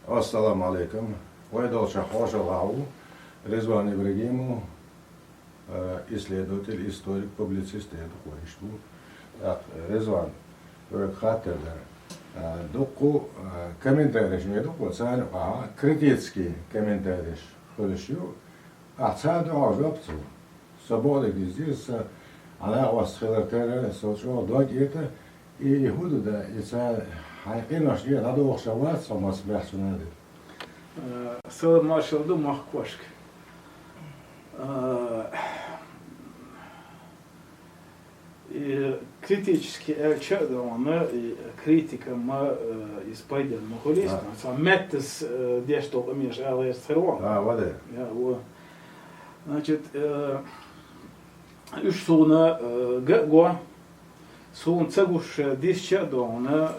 Assalamu alaikum. Вайдалша Хошалау, Резван Ибрагиму, исследователь, историк, публицист, я такой что. Резван, хаттер, доку комментарий, не доку, царь, критический комментарий, ходишью, царь ажапцу, свобода здесь, она восхилертера, социал, док это, и худо, и царь, حقيقة شيء هذا هو خشوات فما سمعت هذا. صار ما شاء الله ما خوشك. Критически элчадована критика ма испайден махулист. Сам меттес дешто помеш алес херван. Вот это. Я вот. Значит, уж суна го سون تجوش ديش شادونا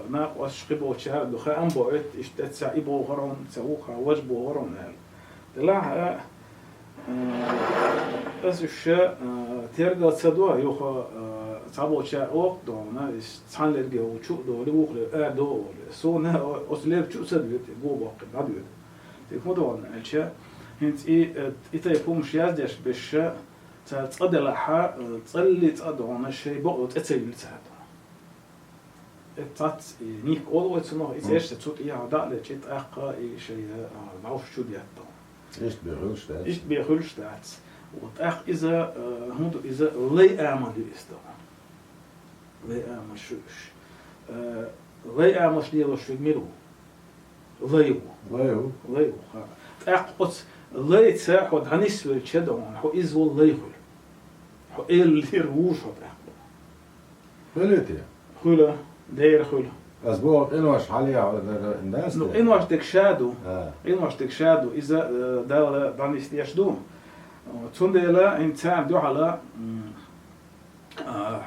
نا واشقبو شهر دخا أم بعد اشتتسع إبو غرون سووها وجبو غرون هل دلها أسوش تيرجع تصدوا يوخا تعبو شاء وقت دونا إستعان لرجع وشو دو لبوخ دو سونا أسلب شو سدوت جو باقي بعدود تكمل دونا الشيء هنت إتيكم شيازدش بش تصدق حا تصلي تصدقون الشيء بقول تتسيل تصدق تصت نيك أول وتسمع إيش تصوت إيه عدا لشيء أقا إيه شيء معروف شو دياته إيش بيخلش تات وتأخ إذا هندو إذا لي أعمل يستوى لي أعمل شوش لي أعمل شنو شو يميرو ليو تأخ قط لي تأخذ هنيس والشدون هو إزول ليهول هو اللي روش هذا خلتي خلا داير خلا أسبوع إنواش حاليا الناس نو إنواش تكشادو إنواش تكشادو إذا دال دانيس يشدوم تندلا إنسان دو على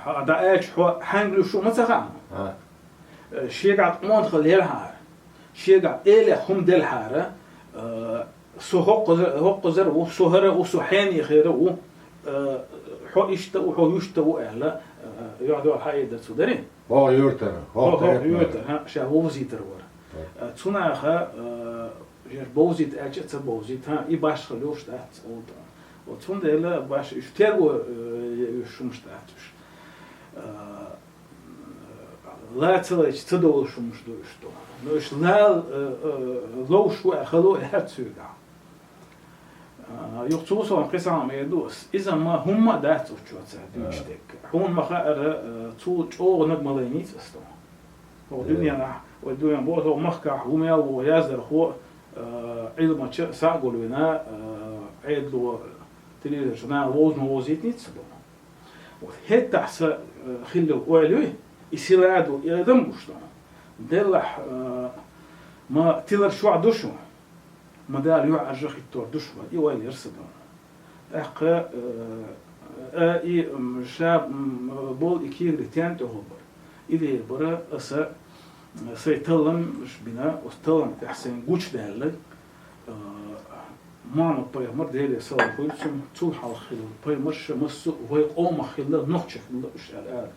هذا إيش هو حنقول شو مثلا شيء قاعد منطق ليرها شيء قاعد إله هم دلها سو هو قزر وسهر وسحاني خيره حو يشتو حو يشتو أهلا يعدوا الحياة درسودرين هو يورتر ها شهو زيتر ور تصنع خا جر بوزيت أجت بوزيت ها يباش خلوش تات وتصنع لا باش يشتروا يشومش تاتش لا تلاش تدور شومش دوشتو نوش لا لو شو خلو هاتسودا يقصوصوا عن قصة ما يدوس إذا ما هم داتوا شو تساعدينشتك هون ما خير تصوت أو نجملينيت أصلا هو الدنيا بوه هو مخكع هو ما هو يازر هو عيد ما تش ساقول بنا عيد لو تريد جنا وزن وزيتنيت سبنا وهيت تحس خلوا وعلوي يسيرادوا يدم قشطنا دلح ما تلر شو عدوشو مدار يوع الرخي التور دشوا يوالي يرسدون أق أي شاب بول إكير رتيان تهبر إذا برا أسا سيتلم مش بنا وستلم تحسين جوش دهلا ما نطيع مرد هذا سوى كل سم طول حال خيل طيب مش مسو وهي قوم خيل نقش خيل مش الآن